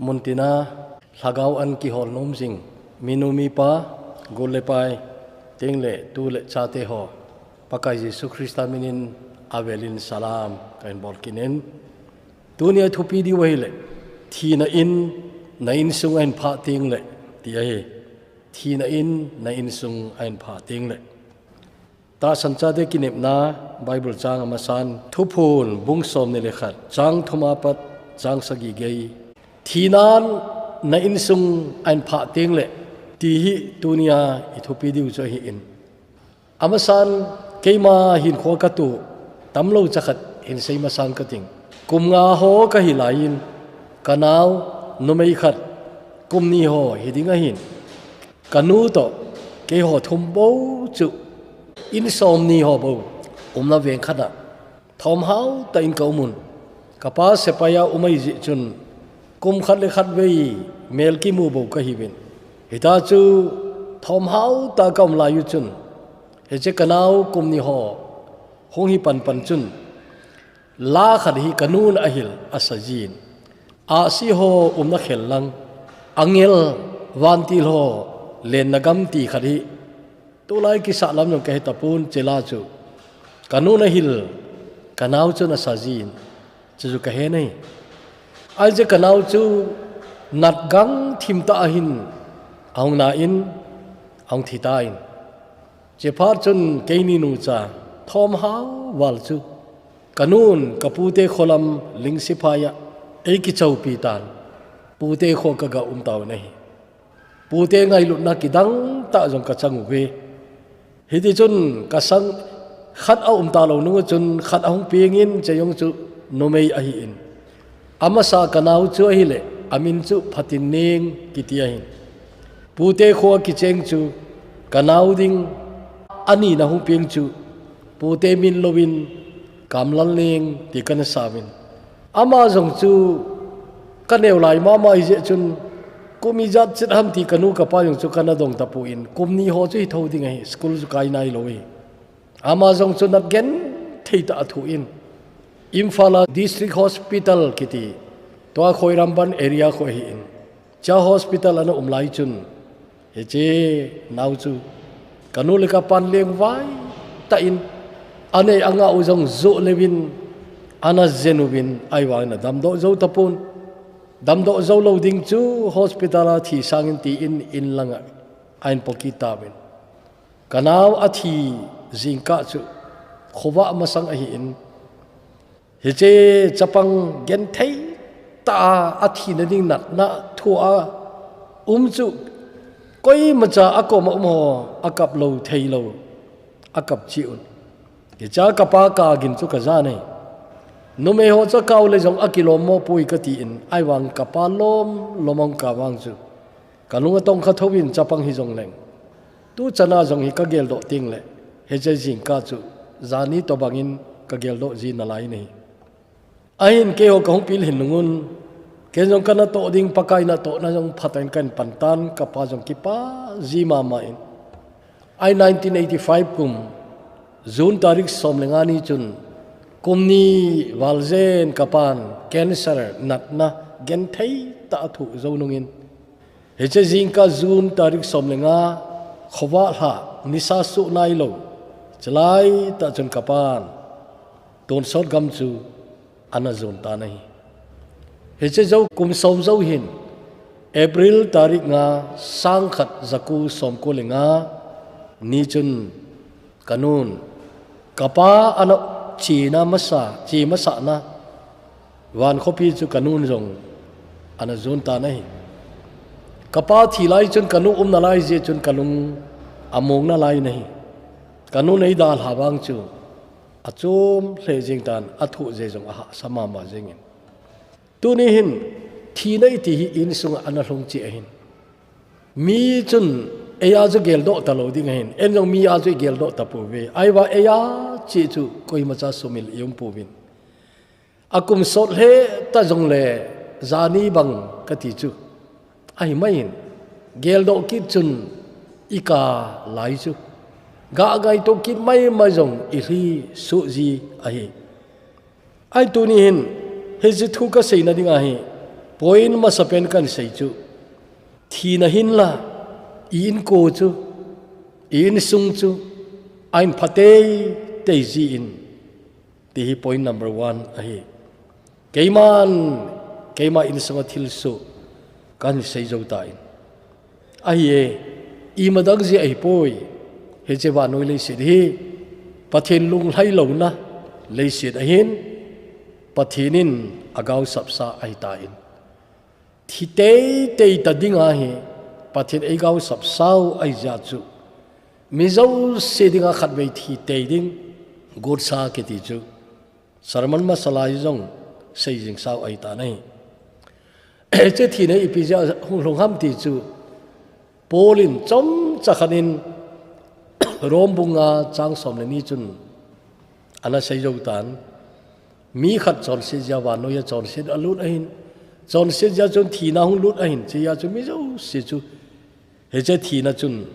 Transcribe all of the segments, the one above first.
muntina lagau an ki hol nom jing minumi pa gulepai tingle tule chate ho pakai Yesu Krista minin avelin salam kain bolkinen dunia thupi di wele thina in na in sung ain pha tingle ti ai thina in na in sung ain pha tingle ta sancha de kinep na bible chang amasan thupun bungsom ni lekhat chang thuma pat chang sagi gei thinan na in sung ain pha tingle ti hi dunia ithupi di ucho hi in amasan keima hin kho ka tu tamlo chakhat in sei masang ka ting kum nga ho ka hilain kanau numei khat kum ni ho hidinga hin kanu to ke ho thum bo chu in som ni ho bo umna veng khada thom hau ta in kaumun kapa sepaya umai ji chun kum khat le khat vei mel ki mu bo ka hibin hita chu thom hau ta kam la yu chun he che kanau kum ni ho hong hi pan pan chun la khat hi kanun ahil asajin a si ho umna khel lang angel wantil ho len nagam ti khari tulai ki sa lam ke tapun chela chu kanun ahil kanau chu na sajin chu ka he nei ai je kanau chu nat gang thim ta ahin ong na in ong thita in che phar chun keini nu cha thom hau wal chu kanun kapute kholam lingsipaya eki chaupi tan pute kho ka ga taw nei pute ngai lu na kidang ta jong ka changu ve hidi chun ka sang khat a ta lo nu chun khat a hong pingin cheyong chu nomei a hi in amasa kanau chu hi le amin chu phatin ning kitia hin pute kho ki cheng chu kanau ding ani na hong ping chu pute min lovin kamlan ling ti kan savin ama jong chu kaneu lai ma mai je chun kumi jat chit ham ti kanu ka pa jong chu kana dong tapu in kumni ho chu hi thoding ai school chu kai nai loi ama jong chu nat gen theita thu in Imphala district hospital kithi to khoiramban area kho hi in cha hospital ana umlai chun he che nau chu kanu le ka pan leng vai ta in ane anga uzong zo levin ana zenubin aiwa na damdo zo tapun damdo zo loading chu hospital a thi sangin ti in langa ain pokita ben kanau athi jinga chu khowa masang a hi in heche chapang gen thei ta athi na ding nat na thua chu koi macha akoma ho akap lo thei lo akap chiun ke cha kapa ka gin chu ka za nei nume ho cha kaw le jong akilo mo pui ka ti in ai wang kapa lom lomong ka wang chu kalunga tong kha thowin chapang hi jong leng tu chana jong hi ka gel do ting le he che jing ka chu zani to bangin ka gel do ji na lai nei ahin ke ho kong pil hin nungun ke jong kana to ding pakai na to na jong phatain kan pantan kapa jong kipa ji ma ma in ai 1985 kum June tarik somlengani chun kumni walzen kapan cancer natna gen thei ta thu zonungin heche jingka June tarik somlenga khowa ha nisa su nai lo chalai ta chun kapan ton sot gam chu ana zon ta nahi heche zo kum som zo hin April tarik nga sang khat zaku som ko lenga ni chun kanun kapa ano chi na masa na wan khopi chu kanun jong ana zon ta nahi kapa thilai chun kanu na lai je chun kanung among na lai nahi kanu nei dal hawang chu achom hle jing tan athu je jong a sama ma jengin tu ni hin thi nei ti hi in sung ana hlong chi hin mi chun eya ju gel do ta lo ding hin en jong mi a ju gel do ta pu ve ai wa eya chi chu koi ma cha sumil yum pu bin akum sot he ta jong le zani bang ka ti chu ai mai gel do kit chun ika lai chu ga gai to kit mai ma jong i ri su ji ai tu ni hin he ji thu ka sei na ding a hi point ma sapen kan sei chu thina hin la in ko chu in sung chu ain phate te ji in ti hi point number 1 ahi keima in sanga thil su kan sei zo ta in ahi e madang ji ai poi he che wa noi le si hi pathin lung lai lo na le si ahin pathinin agaw sapsa ai ta in thi te ta dinga hi pathin ai gaw sapsau ai ja chu mizo se dinga khat bei thi te ding god sa ke ti chu sarman masala jong sei jing sao ai ta nei che thi nei ipija Lunghang ti chu polin chom chakhanin rombunga chang som le ni chun ana sei jo tan mi khat chon se ja wa no ya chon se alut ahin chon se ja chon thina hung lut ahin che ya chu mi zo se chu he che thina chun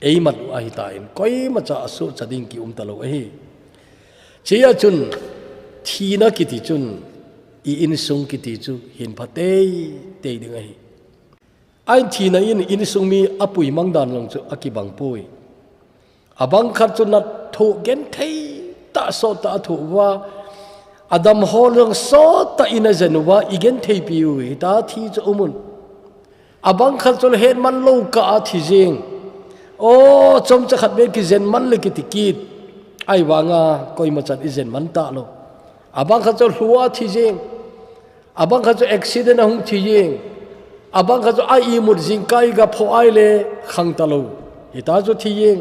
ei mat ai ta in koi ma cha asu chading ki talo ai che ya chun thina ki ti chun I in sung ki ti chu hin phate te ding ai ai thina in sung mi apui mangdan long chu akibang pui abang khat chu nat thu gen thei ta so ta thu wa adam holong so ta ina zenuwa igen thei piu ta thi chu umun abang khat chu het man lo ka thi jing o chom cha khat be ki zen man le ki tikit ai wanga koi ma chat i zen man ta lo abang khat chu huwa thi jing abang khat chu accident hung thi jing abang khat chu ai mut jing kai ga pho ai le khang ta lo ita chu thi jing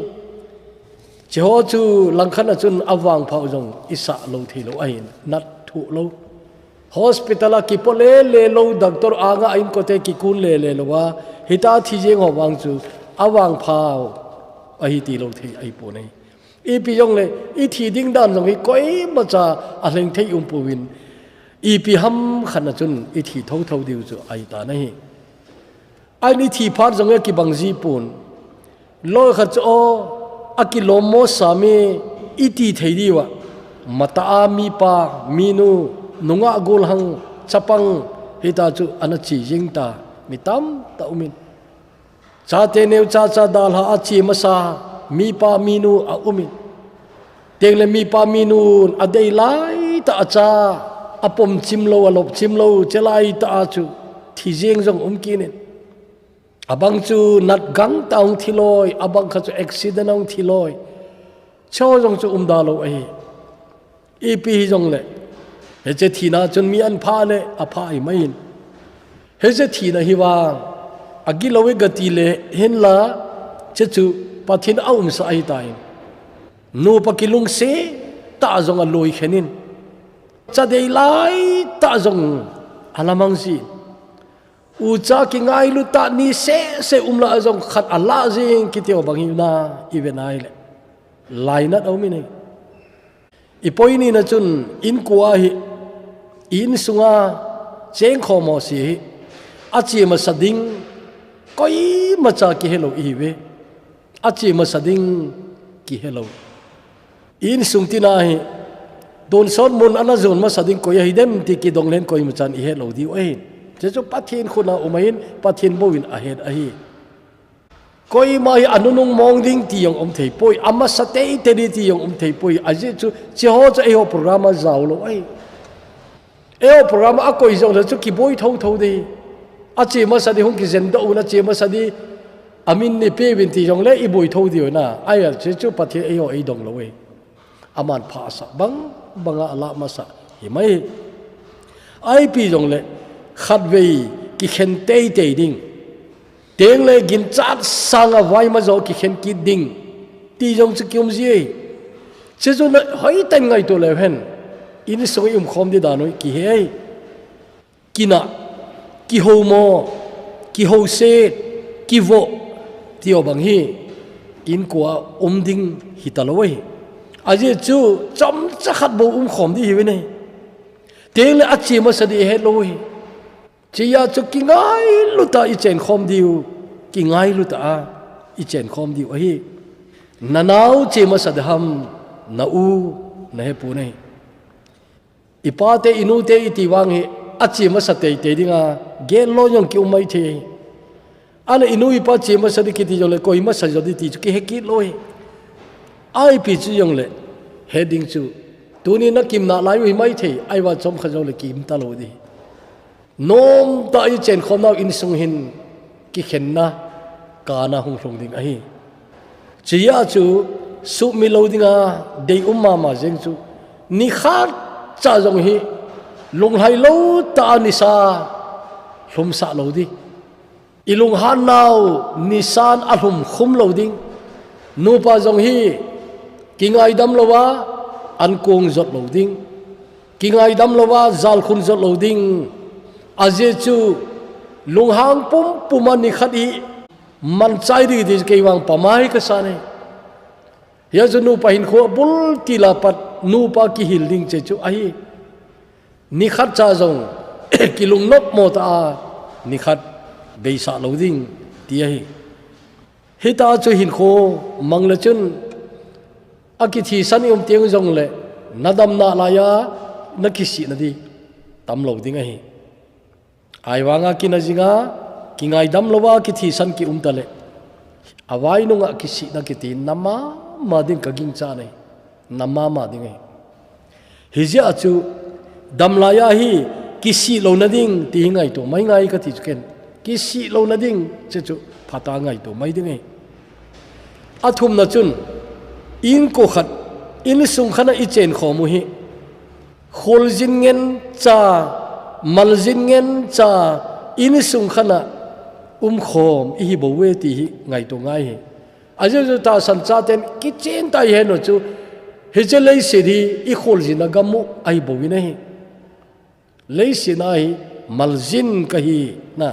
Jeho chu langkhan chun awang phau jong isa lo thi lo ai nat thu lo hospital ki pole le lo doctor anga in ko te ki kun le lo wa hita thi jeng ho wang chu awang phau a hi ti lo thi ai pu nei I pi jong le I thi ding dan jong hi koi ma cha a leng thei puwin I pi ham khan chun I thi tho diu chu ai ta nei ai ni thi phar jong ki bangji pun lo kha cho akilomo sami iti theidiwa mata mi pa minu nunga gulhang chapang hita chu anachi jingta mitam ta umin cha te neu cha dal ha achi masa mi pa minu a umin tengle mi pa minu adei lai ta acha apom chimlo alop chimlo chelai ta chu thijeng jong kinin abang chu nat gang taung thiloi abang kha chu accident ong thiloi cho jong chu da lo ai pi jong le he che thina chun mi an pha le a pha I main he che thina hi wa agi lowe gati le hen la che chu pathin aum sa ai tai nu pakilung se ta jong a loi khenin cha dei lai ta jong alamang si u cha ki ngai lu ta ni se umla jong khat ala jing ki teo bangi na ivenai le laina do mi nei I poini na chun in kwa hi in sunga cheng kho mo si achi ma sading koi ma cha ki hello I ve achi ma sading ki hello in sung ti na hi don son mun ana zon ma sading ko ya hidem ti ki dong len koi ma chan I hello di oi Jesu pathin khuna umain pathin bowin ahead ahi koi mai anunung mong ding ti yong thei poi ama sate te ri ti yong thei poi aje chu jeho cha eho program zaw lo ai eho program a koi zaw chu ki boi tho de a che ma sadi hong ki zen do na che ma sadi amin ne pe bin ti yong le I boi tho di na ai che chu pathin eho ei dong lo we aman pha sa banga ala ma sa hi mai ai pi yong le khát về cái khen tê ding tiếng lệ gin chát sang avai mà zo cái khen kí ding ti jong chu kiom gì chứ zo na hỏi tên ngaito le hen in soi khom đi đàn ki he Kina ki ho mo ki ho se ki vo tio bang hi in kwa ding hitaloi aje chu chom cha khat bo khom đi hi này tiếng lệ achi mà sa đi he loi chỉ ya cho kinh ngai lu ta I chen khom diu kinh ngai lu ta I chen khom diu hi nanau che ma sadham na u na he pu nei ipate inu te iti wang hi achi ma sate te dinga ge lo yong ki umai the ana inui pa che ma sa di ki ti jong le koi ma sa jo di ti chu ki he ki loi ai pi chu yong le heading chu tuni na kim na lai wi mai the ai wa chom kha jo le kim ta lo di nom ta i chen khom nau in sung hin ki khen na ka na hung hlong ding a hi chia chu su mi lo dinga dei umma ma jeng chu ni khat cha jong hi lung hai lo ta ni sa hlum sa lo di ilung han nau nisan alhum khum lo ding nu pa jong hi kingaidam lowa an kong zot lo ding kingaidam lowa zal khun zot lo ding aje chu lunghang pum pumani khadi manchai ri di ke wang pamai kasa ne ya ju nu pa hin kho bul tila pat nu pa ki hil ding che chu ai ni khat cha jong kilung nop mo ta ni khat beisa lo ding ti hi hita chu hin kho mangla chun akithi san yom tiang jong le nadam na laya na kisih na di tam lo ding hi ai wanga kina jinga kingaidam lowa kithi san ki tale avai nunga kisih na kiti nama ma ding ka ging cha nei nama ma ding hi hija chu damlaiya hi kisih lo na ding ti ngaito mai ngai ka ti ken kisih lo na ding che chu phata ngaito mai ding hi athum na chun in ko khat in sung khana i chen kho mu hi khol jin ngen cha mal jin ngen cha in sung khana khom i hi bo we ti hi ngai to ngai hi aje ta san cha ten ki chen tai he no chu he che lei se di i khol jin ga mu ai bo wi nei lei se na hi mal jin ka hi na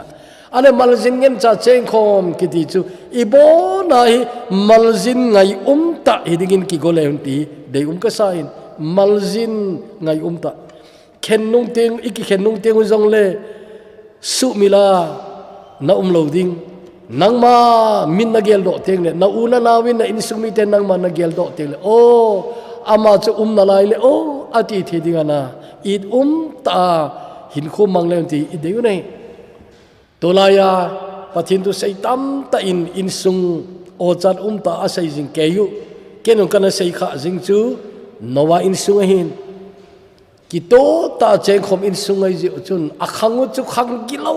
ane mal jin ngen cha chen khom ki ti chu i bo na hi mal jin ngai ta hi dingin ki go le ti de ka sa in mal jin ngai ta khen nung teng iki khen nung teng jong le su mila na lo ding nang ma min na gel do teng le na una na win na in sumi ten nang ma na gel do teng le o ama chu na lai le o ati the dinga na it ta hin kho mang le ti i de nei tolaya pathin tu sei tam ta in sung o chat ta asai jing ke yu kenong kana sei kha jing chu nowa in sung hin ki to ta cheng khom in sungai ji chun akhangu chu khang kilo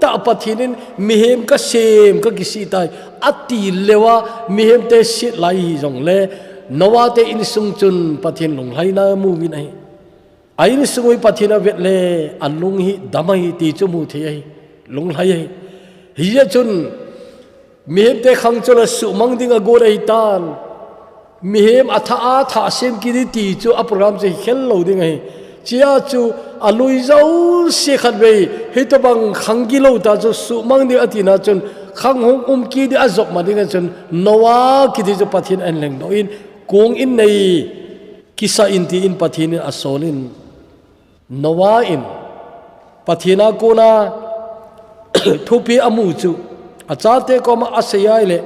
ta pathinin mihem ka sem ka kisi tai ati lewa mihem te sit lai jong le nowa te in sung chun pathin long lai na mu win ai in sungoi pathina vet le anlung hi damai ti chu mu the ai long lai ai hi ya chun mihem te khang chola su mang dinga go rai tan mihem atha sem ki ti chu a program je khel lo ding ai chia chu alui zau se khat be he to bang khangi lo ta chu su mang di atina chun khang hong ki di azok ma ding chun nowa ki di chu pathin an leng do in kung in nei kisa in ti in pathin asolin nowa in pathina ko na thupi amu chu achate ko ma asayai le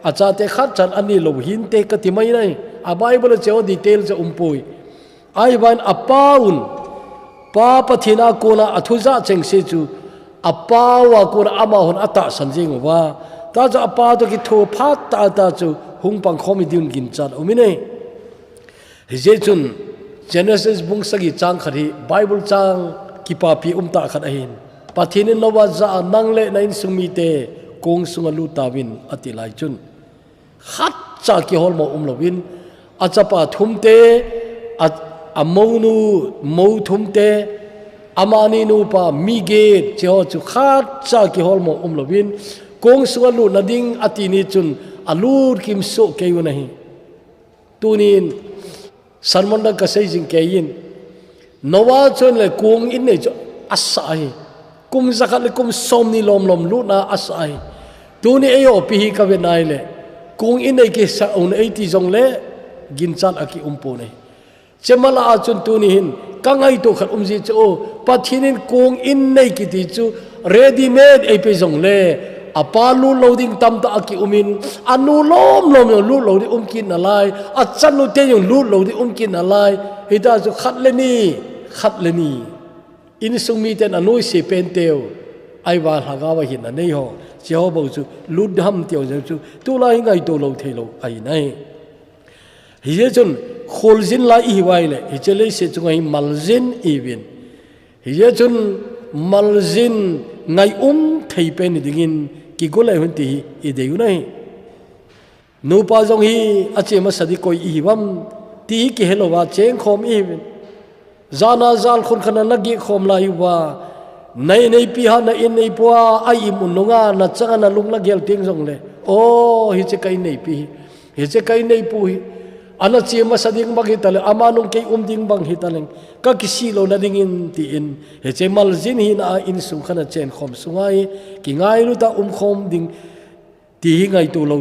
achate khat chan ani lo hin te ka ti mai nai a bible che detail che umpui ai ban apaun pa pathina kona athuza cheng se chu apawa kona ama hon ata sanjing wa ta ja apa to ki tho phat ta chu hung pang khomi din gin chan umine je chun genesis bung sagi chang khari bible chang ki pa pi ta khat ahin pathinin nowa za nangle nain sumi te kong sunga lu tawin atilai chun khat cha ki hol mo lovin achapa thumte amonu mo thumte amani nu pa mige cheo chu khat cha ki hol mo lovin kong sunga lu nading atini chun alur kim so keyu nahi tunin sarmonda kasai jing keyin nowa chon le kong in ne cho asai kum zakat le kum somni lom lu na asai tuni ayo pihi ka venai le kong in nei ke sa on 80 jong le ginchan aki umpo nei chemala achun tuni hin kangaito khat umji cho pathinin kong in nei ki ti chu ready made ei pe jong le apalu loading tam ta aki umin anu lom lu loading umkin alai achanu te yung lu loading umkin alai hita chu khat leni in sungmi ten anoi se penteu ai wa hagawa hin na nei ho cheo bo chu ludham teo chu tu lai ngai to lo thelo ai nai hi je chun kholzin la I wai le hi chele se chungai maljin ibin hi je chun maljin ngai thei pe ni dingin ki golai hun ti I deu nai nu pa jong hi ache ma sadi koi I wam ti ki helo wa cheng khom ibin zana zal khun khana lagi khom lai wa nei nei pi ha na in nei pua ai imun nunga na changa na lung la gel ting jong le o hi che kai nei pi hi che kai nei pu hi ana chi ma sading bang hi tale amanung ke ding bang hi taleng ka kisih lo nading in ti in he che mal jin hi na in sung khana chen khom sungai ki ngai lu ta khom ding ti hi ngai tu lo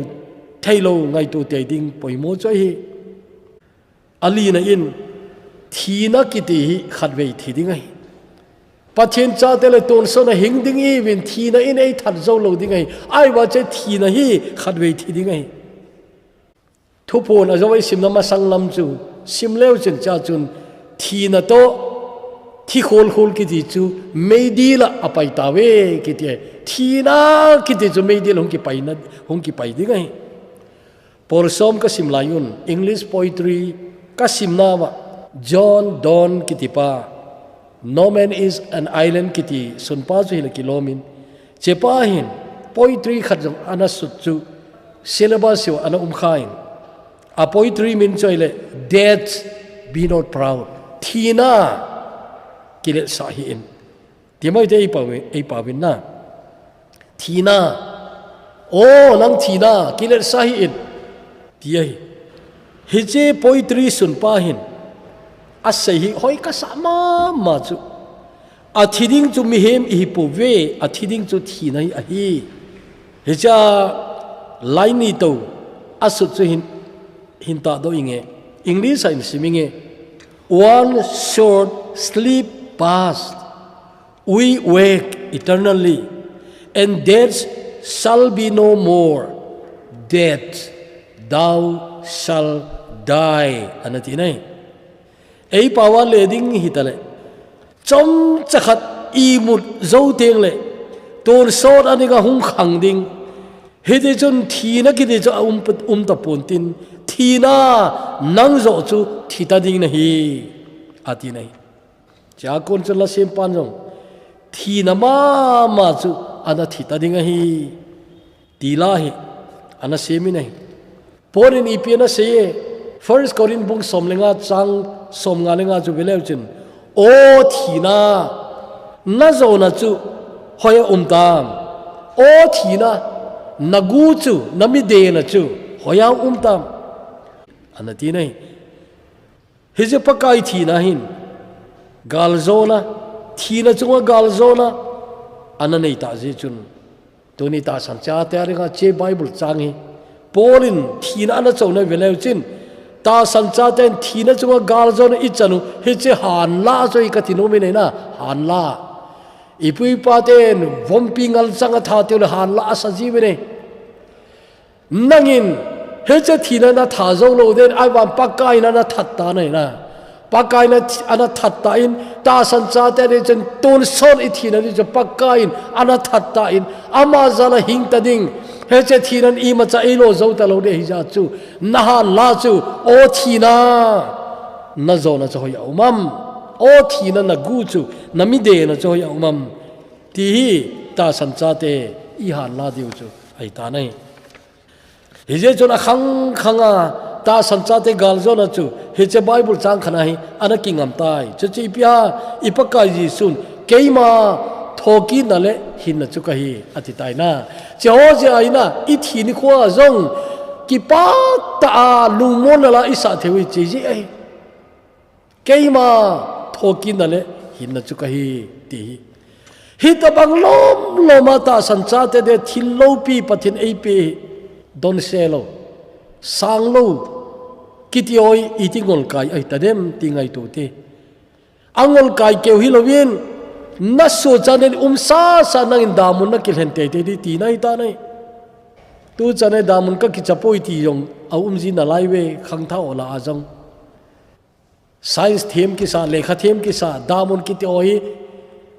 thailo ngai tu te ding poimo choi hi ali na in thina kiti hi khatwei thi ding ai pathian cha tele ton so na hing ding I win thina in ei that zo lo ding ai ai wa che thina hi khatwei thi ding ai thu pon a zawai sim na ma sang lam chu sim leo chen cha chun thina to thi khol khol ki ti chu meidi la apai ta we ki ti thina ki ti chu meidi long ki pai na hong ki pai ding ai por som ka sim la yun English poetry ka sim na wa John Don kitipa no man is an island kiti sun pa chu hila kilomin chepa hin poetry khat jong ana sut chu syllabus yo ana khain a poetry min choile death be not proud thina kilet sahi in timai te ei pawin na thina o nang thina kilet sahi in tiai hije poetry sun pa hin asai hoi ka sama ma chu athiding chu mi hem I po ve athiding chu thinai a hi hecha laini to asu chu hin ta do inge English in siminge one short sleep past we wake eternally and death shall be no more death thou shall die anati nai ei pawa leding hitale chom chakhat I mut zo teng le ton sot aniga hung khang ding hede chun thina ki de cho ta pon tin thina nang zo chu thita ding na hi ati nai cha kon chla sem pan jong thina ma chu ana thita ding hi tila hi ana semi nai porin ipiana se First Korin bung somlenga chang somnga lenga chu veleu chin o thina na zo na chu hoya tam o thina nagu chu nami de na chu hoya tam anati nai hije pakai thina hin galzona thina chu galzona ananei ta je chun tuni ta san cha te ringa che Bible changi Polin thina na chona veleu chin ta san cha ten thina chunga gal zon I chanu he che han la choi ka tino me nei na han la ipui pa ten vompingal changa tha te le han la sa ji me nei nangin he che thina na tha zo lo den ai wan pakai na that ta nei na pakai na ana that ta in ta san cha te ne chen ton son I thina ni che pakai ana that ta in ama zala hing ta ding he che thinan I ma cha ilo zo ta lo de hi ja chu na ha la chu o thina na zo na cho ya umam o thina na gu chu na mi de na cho ya umam ti hi ta san cha te I han la diu chu ai ta nai hi je chu na khanga ta san cha te gal zo na chu he che Bible chang khana hi ana kingam tai chu chi pia ipakai ji sun keima thoki na le hin na chu ka hi ati tai na che ho je ai na I thi ni khwa zong ki pa ta lungmon la isa thewi chi ji ai keima thoki na le hin na chu ka hi ti hi ta bang lom loma ta san cha te de thil lo pi pathin ei pe don se lo sang lo kiti oi itingol kai ai ta dem tingai tu te angol kai keu hi lovin na so chanen sa nang damun na kilhen te te ti nai ta nai tu chane damun ka ki chapoi ti yong au ji na laiwe khang tha ola ajang science theme ki sa lekha theme ki sa damun ki te oi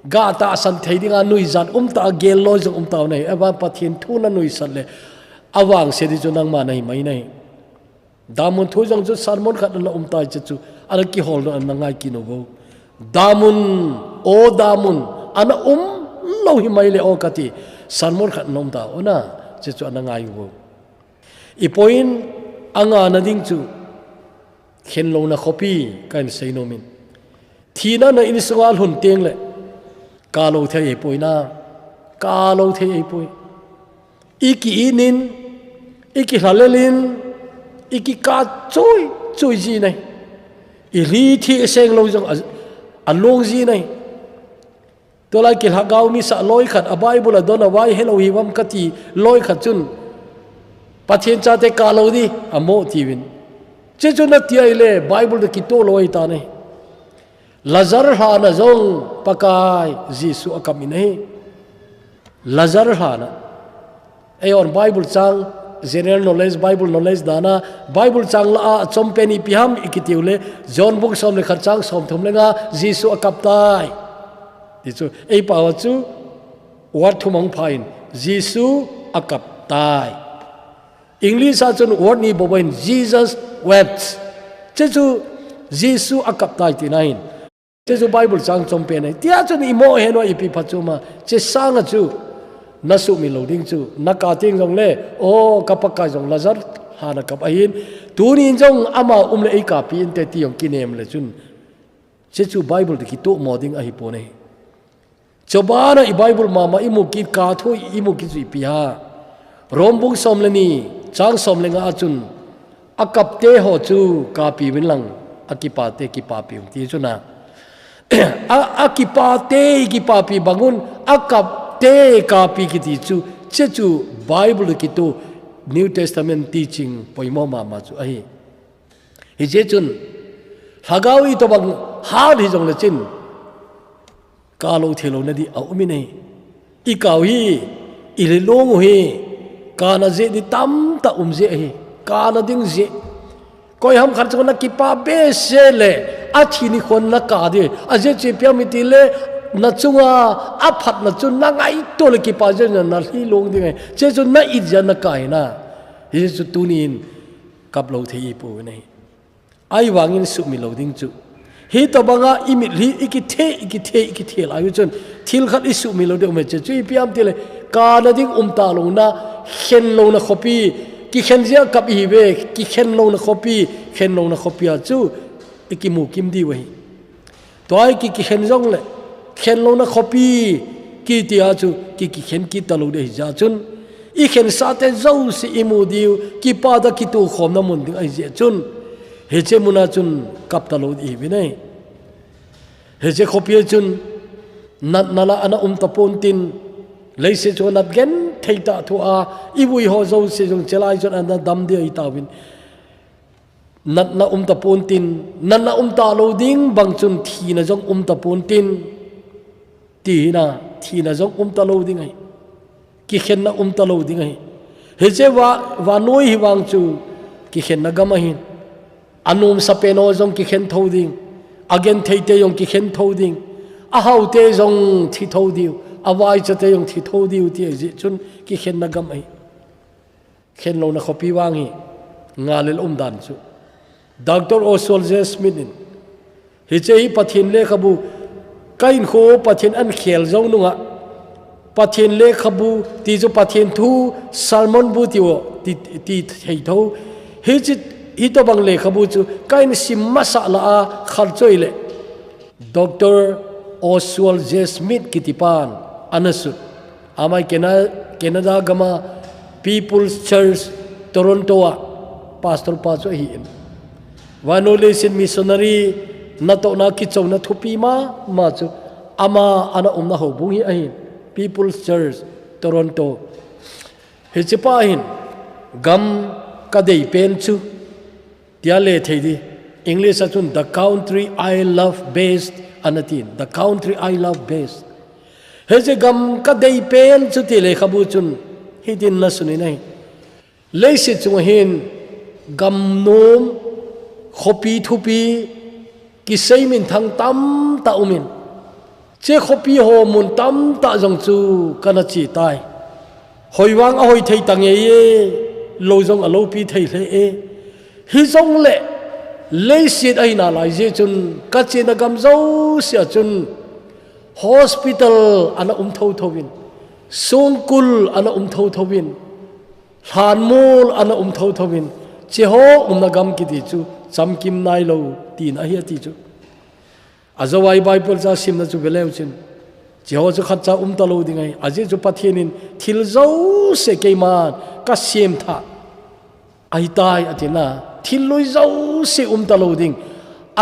gata san thei dinga nui zat ta gel lo jong ta nei aba pathin thu na nui sat le awang se di chu nang ma nei mai nei damun thu jong chu sarmon khat na ta chu ala ki hol na ngai ki no bo damun o damun ana lo hi mai le o kati sarmon khat nom ta ona chu na ngai bo I point anga nading chu khen lo na khopi kan sei no min thina na in sawal hun teng le ka lo the e poina ka lo the e poi iki inin iki halelin iki ka chui ji nei I ri thi seng lo jong a long ji nei to lai ki hagaw mi sa loi khat a bible adon awai hello hi wam kati loi khat chun pathian cha te ka lo di amo tiwin che chu na ti ai le bible de ki to loi ta nei lazar ha na zong pakai jisu akam nei lazar ha na on bible chang general knowledge bible knowledge dana bible chang la chompeni piham ikitiule john book som le kharchang som thum lenga jisu akap tai ti chu ei pawa chu wat thumang phain jisu akap tai english a chun word ni bobain jesus wept che chu jisu akap tai ti nain che chu bible chang chompe nei tia chun imo heno ipi phachuma che sanga chu nasu mi loading chu naka ting jong le o kapaka jong lazar hana kap ahin tunin jong ama umle ei ka pi inte ti yong kinem le chun che chu bible de ki to moding a hi po nei chobana I bible mama imu ki ka tho imu ki ji pi ha rombung som le ni chang som le nga chun akap te ho chu ka pi win lang akipa te ki pa pi ti chu na akipa te ki pa pi bangun akap te kapi kiti chu che chu bible ki to new testament teaching poimo mama chu ai hi je chun hagawi to bang ha hi jong le chin ka lo thelo na di au mi nei I kaw hi I le long hi ka na je di tam ta je hi ka na ding je koi ham khar chu na ki pa be se le a thi ni khon na ka de a je che pya mi ti le na chunga aphat na chun na ngaito le ki pa je na hi long ding che chu na I ja na kai na hi chu tunin kap lo thei pu nei ai wangin su mi lo ding chu hi to banga imi li iki the la yu chun thil khat isu mi lo de me che chu piam ti le ka na ding ta lo na khen lo na khopi ki khen ja kap hi ve ki khen lo na khopi a chu iki mu kim di we toy ki khen jong le khen lo na khopi ki ti a chu ki khen ki ta lo de ja chun I khen sa te zo si imu diu ki pa da ki tu khom na mun ding ai je chun he che muna chun kap ta lo di bi nei he che khopi chun nat nala ana ta pon tin lei se chu nat gen thei ta thu a I bui ho zo se jong chelai chun an dam de ai ta win nat na ta pon tin nan na ta lo ding bang chun thi na jong ta pon tin ti na thi na jong ta lo ding ai ki khen na ta lo ding ai he che wa noi hi wang chu ki khen na gama hin anum sa peno jong ki khen tho ding again thei te yong ki khen tho ding a hau te jong thi tho diu avai cha te yong thi tho diu ti ji chun ki khen na gam ai khen lo na khopi wang hi ngalel dan chu Dr. Oswald J. Smith in hi che hi pathin le khabu kain kho pathin an khel zo nunga pathin le khabu ti jo pathin thu salmon bu ti wo ti thei tho hi to bang le khabu chu kain sim masala a khal choi le Dr. Oswald J. Smith kitipan anasu amai Canada gama People's Church Toronto pastor pa cho hi Vanolation missionary na to na kichau na thupi ma chu ama ana na ho bu hi ahin People's Church Toronto he chipa hin gam ka dei pen chu tia le thei di English achun the country I love best anatin the country I love best he je gam ka dei pen chu ti le khabu chun hi din na suni nai le se chu hin gam nom khopi thupi kisih min thang tam ta umin chế khopi hồ mun tam ta dòng chu kana chỉ tai hồi vang hồi thầy tăng ye lâu dòng ở lâu pi thầy lệ hi dòng lệ lấy xiết ai na lại dễ chun các chị na cầm dấu xia chun hospital ana thâu thâu vin sung kul ana thâu thâu vin han mul ana thâu thâu vin chế ho na gam kithi chu cham kim nai lo tin a hi ti chu azawai bible cha sim na chu veleu chin chế ho chu khat cha ta lo dingai aje chu pathianin thil zo se keiman ka sim tha ai tai atina thil loi zo se ta lo ding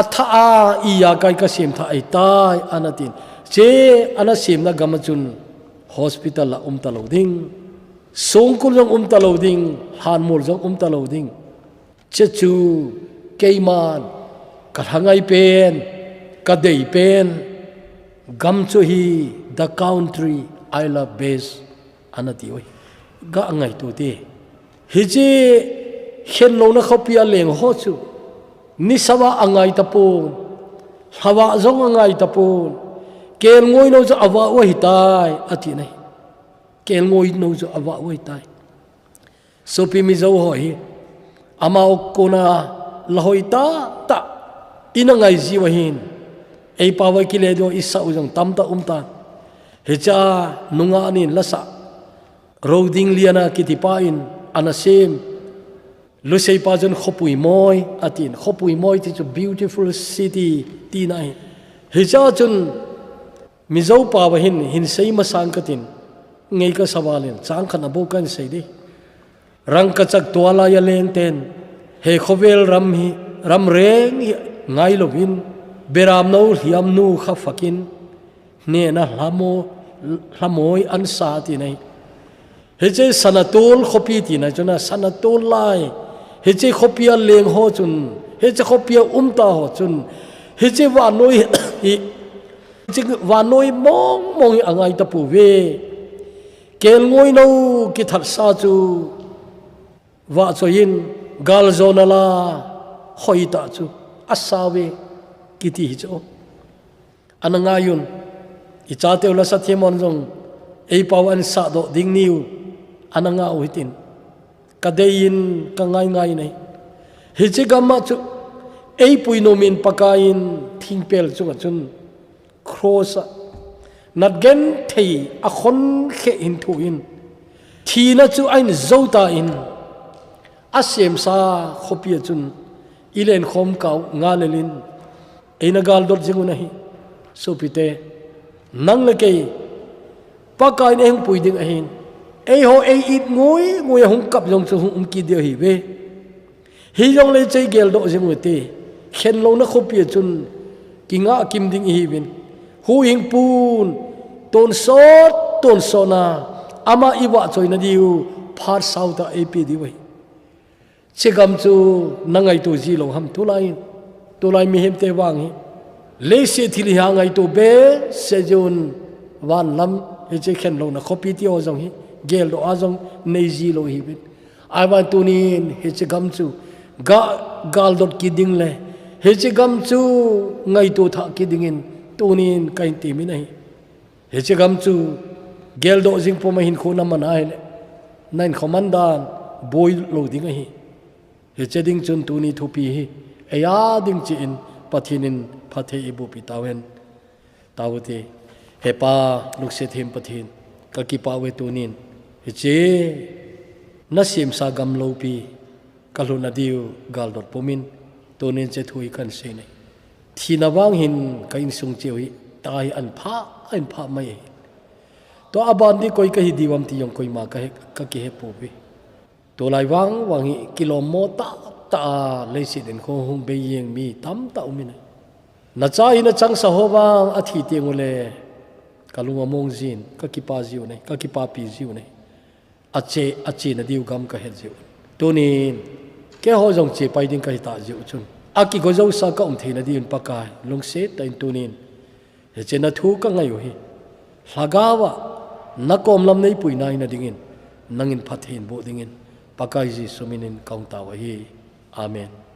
atha a iya kai ka sim tha ai tai anatin che ana sim na gam chun hospital la ta lo ding songkul jong ta lo ding han mul jong ta lo ding che chu keiman ka hangai pen ka dei pen gam chu hi the country I love best anati oi ga angai tu te hi che khen lo na khopia leng ho chu ni sawa angai tapon hawa zong angai tapon kel ngoi no chu awa oi tai ati nei kel ngoi no chu awa oi tai so pi mi zo hoi ama okona lahoi ta ina ngai jiwahin ei pawai kile do isa ujong tamta umta hecha nunga anin lasa roding liana kitipain anasem lusei pajon khopui moi atin khopui moi ti chu beautiful city tinai hecha chun mizo pawahin hin sei masang katin ngei ka sawalin chang khana bokan sei de rang ka chak twala ya leng ten he khovel ram reng ngai lovin beram no hiam nu kha fakin ne na hlamoi an sa ti nei he che sanatol khopi ti na chuna sanatol lai he che khopia leng ho chun he che khopia ta ho chun he che wa noi hi che wa noi mong angai ta pu ve kel ngoi no ki thal sa chu wa choin gal zonala hoi ta chu asawe kithi cho anangayun ichate ula sathemon jong ei pawan sa do ding niu ananga uitin kadein kangai nei hichi gamma chu ei puinomin pakain thingpel chu chun cross nat gen thei a khon khe in thu in thina chu ain zota in asem sa khopia chun ilen khom kau ngalelin eina gal dot jingu nahi so pite nang le ke pakai ne hung puiding ahin ei ho ei it ngoi hung kap jong chu hung ki dio hi ve hi jong le chei gel do jingu te khen lo na khopia chun kinga kim ding hi bin hu hing pun ton so na ama iwa choi na diu phar sau ta ap di wei chegam chu nangai tu ji lo ham tulai mi hem te wang hi le se thili ha ngai to be se jun wan lam he che khen lo na khopi ti o jong hi gel do a jong nei ji lo hi bit I want to nin he che gam chu gal dot ki ding le he che gam chu ngai to tha ki ding in tu nin kain ti mi nai he che gam chu gel do jing po ma hin khu na man ai le nain khomandan boy lo ding hi he che ding chun tu ni thu pi hi eya ding chi in pathinin phathe ibu pitawen tawti hepa lukse them pathin ka ki pawe tunin he che nasim sa gam lo pi kaluna diu gal dot pomin tunin che thui kan se nei thina wang hin ka in sung chewi tai an pha mai to aban di koi ka hi diwam ti yong koi ma ka ki he pu pi to lai wang hi kilomota ta le si den kho hung be yeng mi tam ta umin na cha ina chang sa ho wang a thi te ngule kalunga mong jin ka ki pa jiu nei ka ki pa pi jiu nei ache na diu gam ka he jiu tunin ke ho jong che pai ding ka ta jiu chun aki go zo sa ka thina din pakai lungse ta in tunin he che na thu ka ngai hi hlagawa nakom lam nei pui nai na dingin nangin phathin bo dingin pakai ji suminin kaung ta wa hi amen